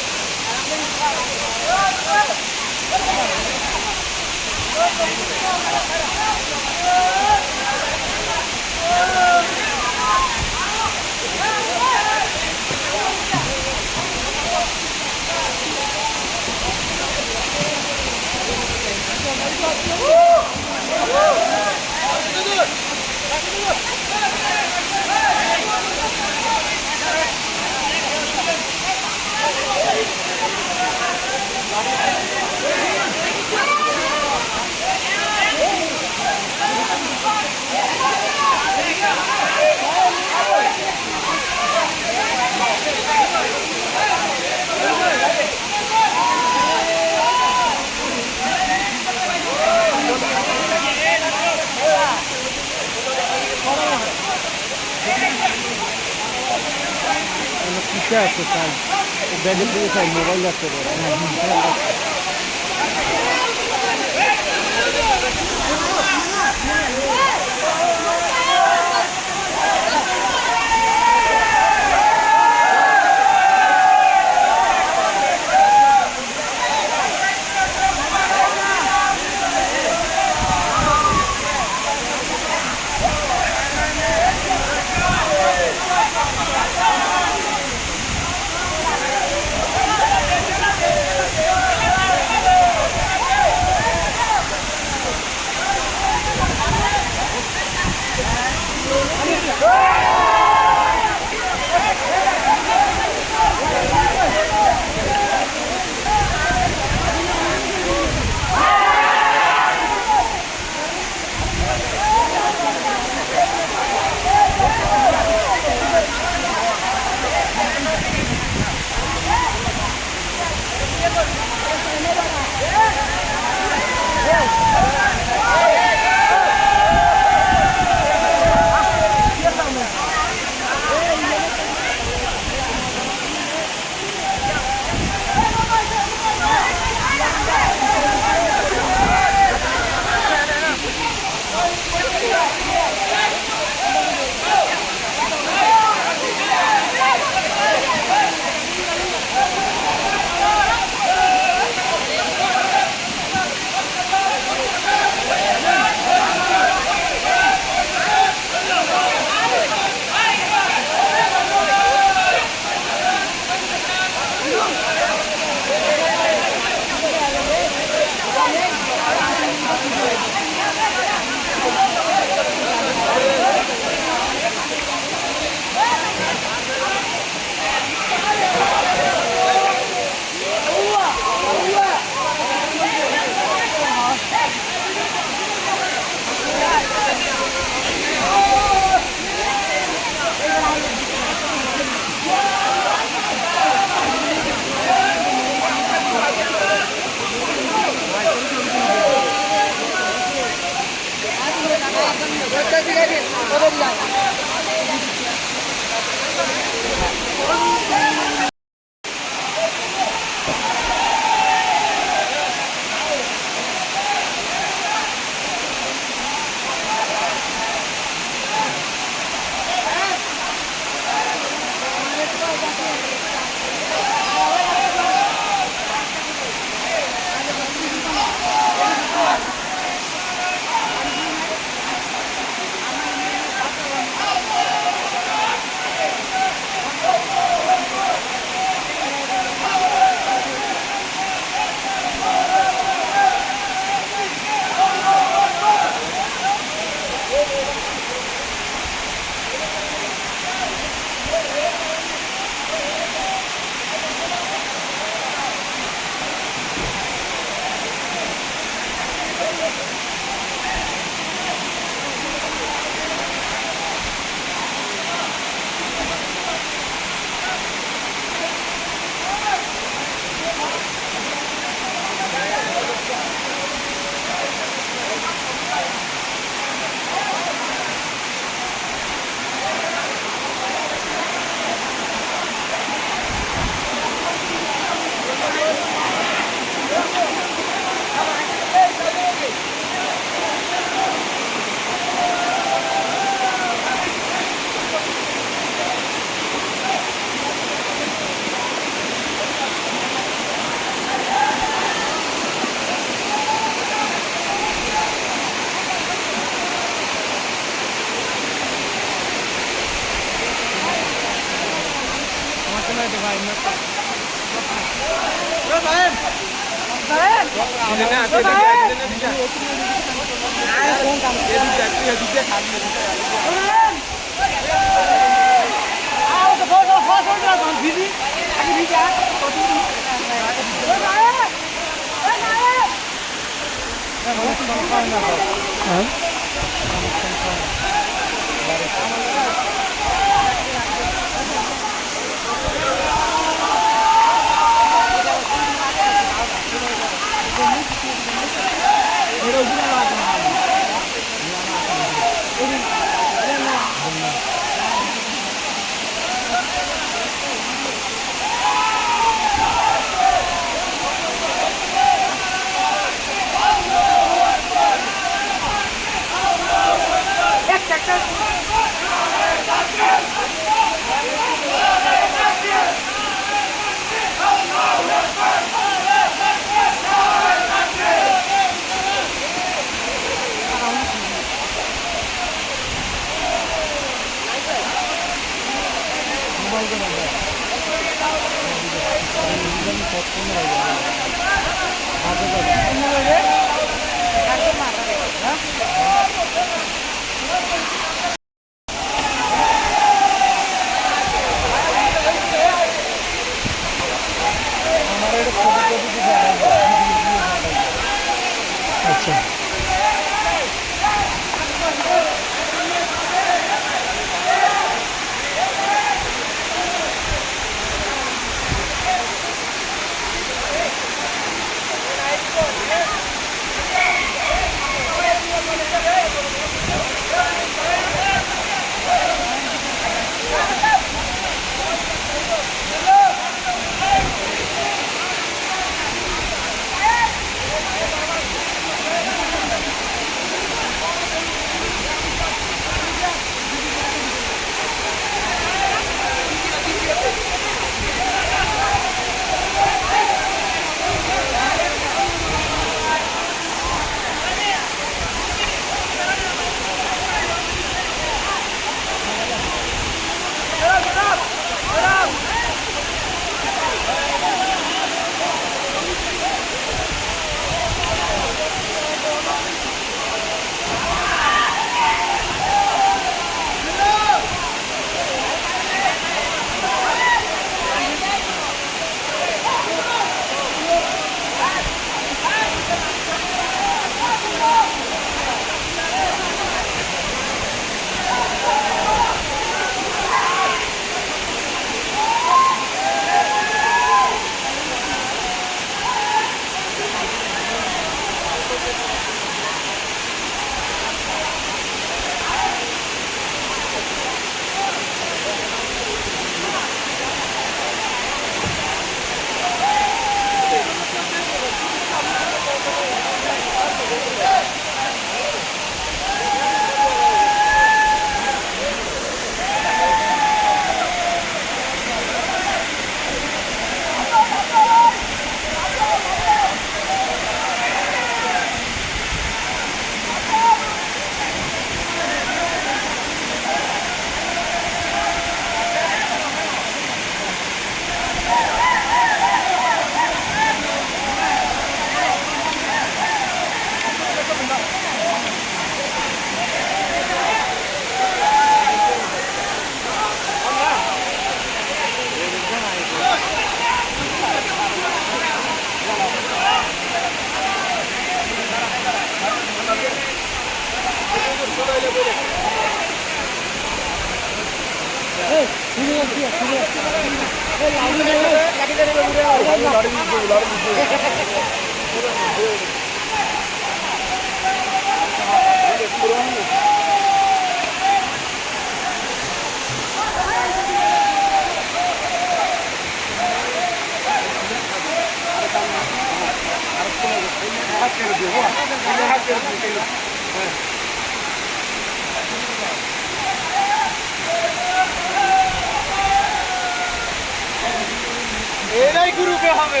এটাই গ্রুপে হবে,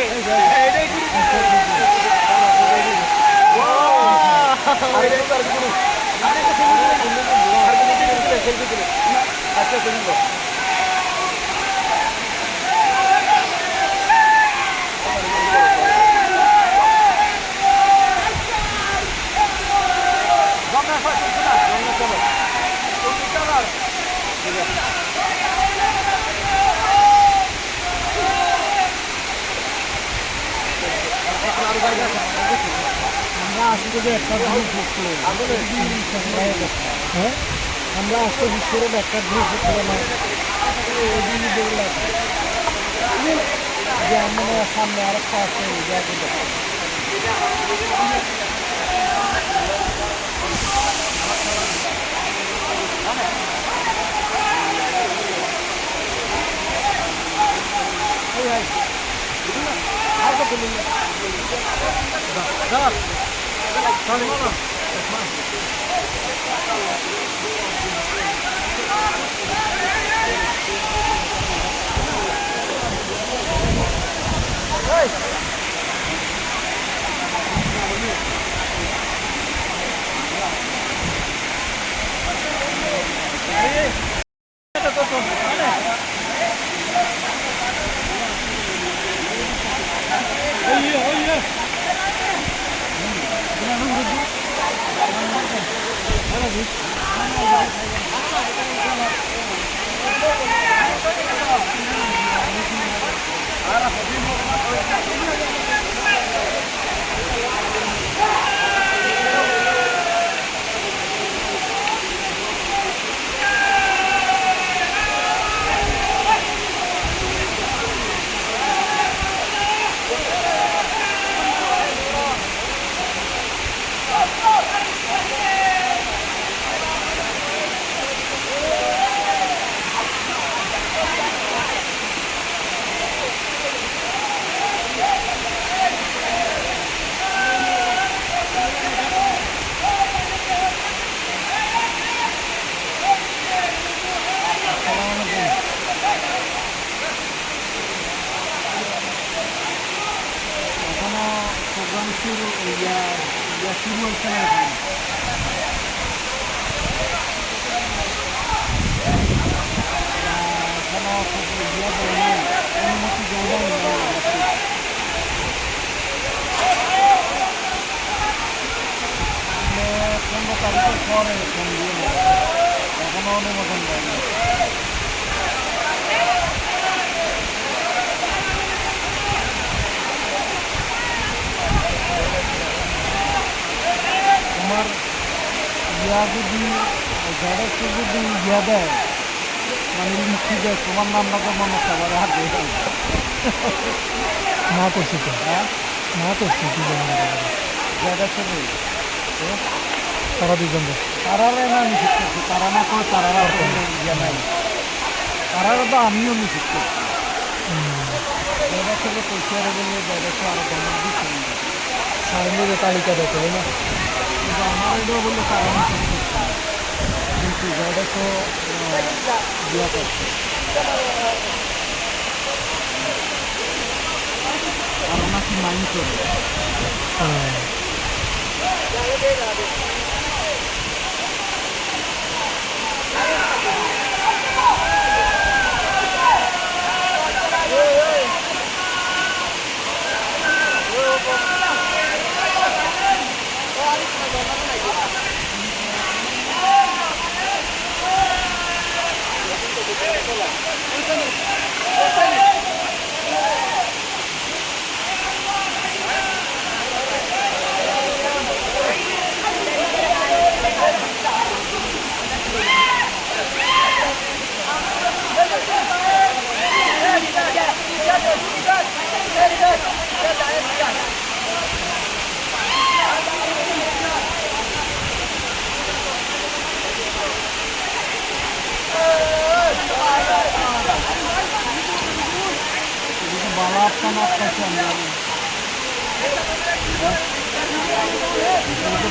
এটাই গ্রুপে আমরা আজকে বিশ্বের একটা গ্রুপ যে আমরা সামনে আরেকটা আছে এখনো প্রোগ্রাম শুরু শুরু হচ্ছে না এখনো। এখনো দেয় নাই, অনুমতি দেয় নাই। মানে 15 তারিখের পরে ফোন দিয়ে নেয়, এখনো অনুমোদন দেয় না। তোমার যদি গ্যারেজকে যদি দেয়, মানে মুক্তি দেয়, তোমার নামটাকে মনে সবার হাত দিয়ে না করছি তো, হ্যাঁ না করছি কি গ্যারেজকে তারা দুজন তারারে না নিষেধ করছি, তারা না করে তারারা ইয়ে নাই, তারারা তো আমিও নিষেধ করছি। জায়গা থেকে পয়সা বললে জায়গাটা আরো গমন দিচ্ছি সামনে তালিকা দেখো না, আমার এটাও বললে তারা নিষেধ করছে, কিন্তু জায়গা তো দেওয়া করছে আর নাকি মাইন্ড করে।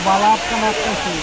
বালা আটকা আটকাছি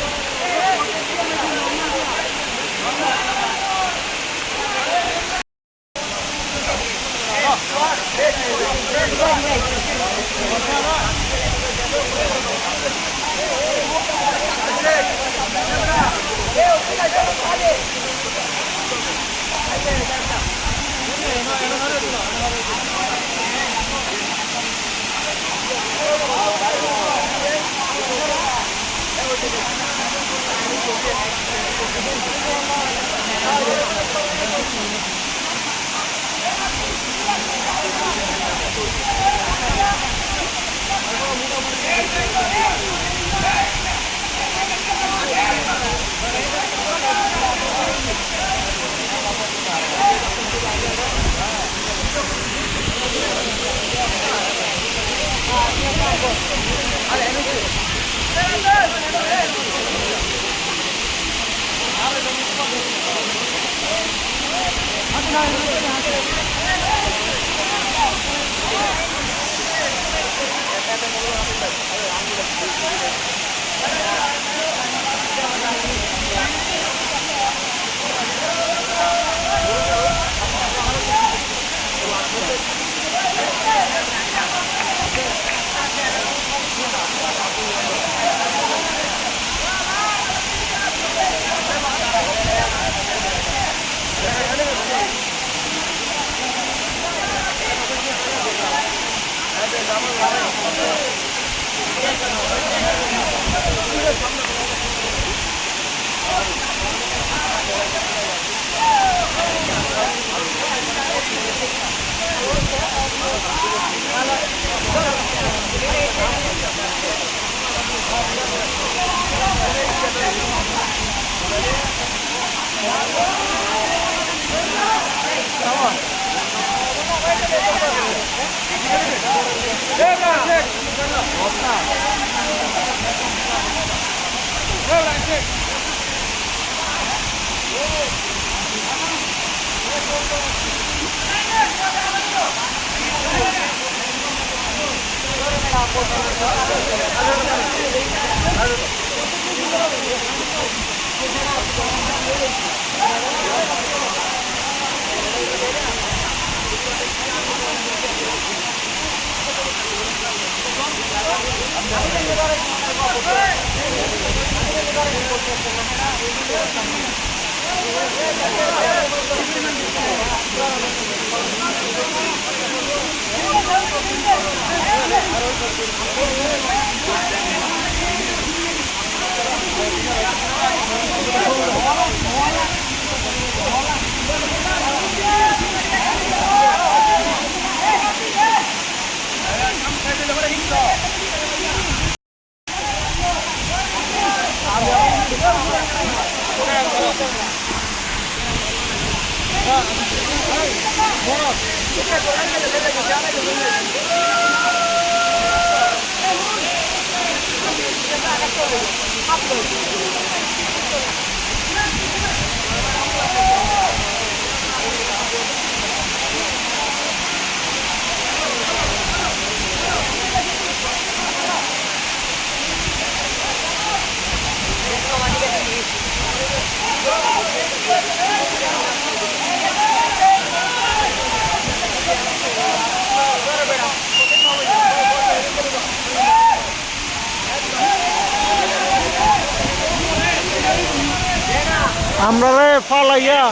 আমরা রে ফালাইয়া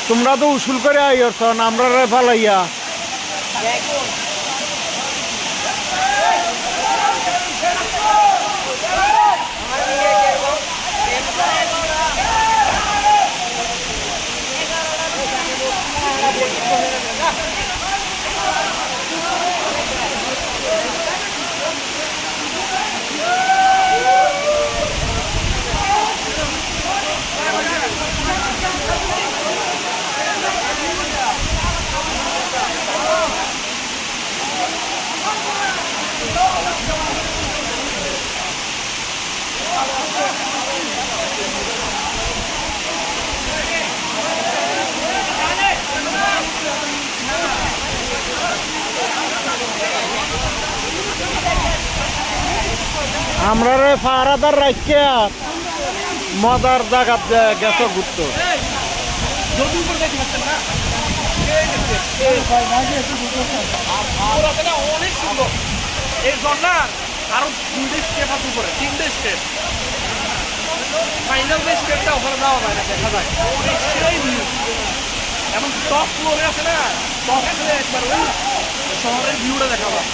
তোমরা তো উসুল করে আইয়ছ আমরা রে ফালাইয়া আমরা রে ফারাদার রাখিয়া মজার জায়গা গেছ ঘুরতো অনেক সুন্দর এই ঝর্ণা আরো 2 স্টেপ আছে উপরে 3 স্টেপ ফাইনাল যে স্টেপটা ওখানে যাওয়া যায় না দেখা যায় অনেক সেই ভিউ এমন টপ ফ্লোরে আছে না টপ ফ্লোরে একবার ওই শহরের ভিউটা দেখা যায়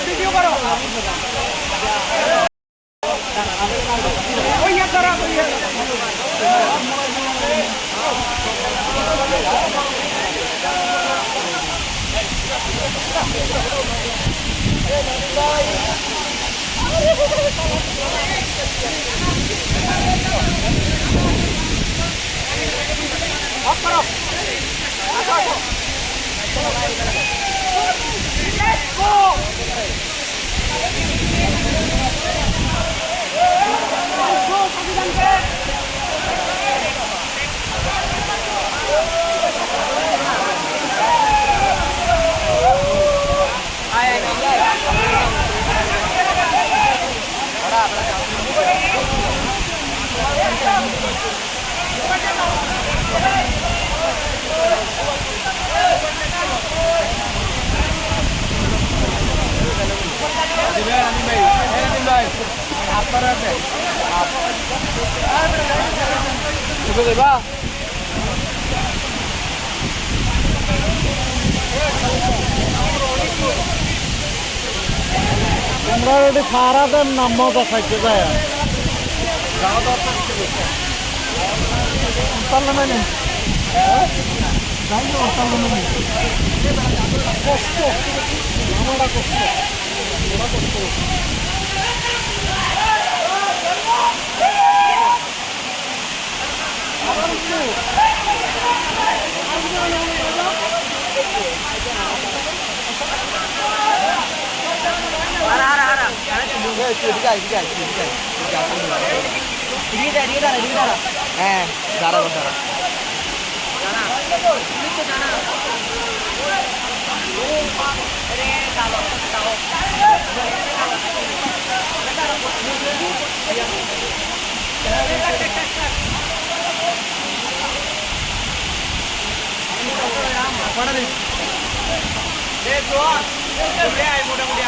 ভিডিও করো ওই তোমরা ওটা সারা দেন না মজা খাইতে যায় হ্যাঁ দাঁড়া দাঁড়া মোটামুটি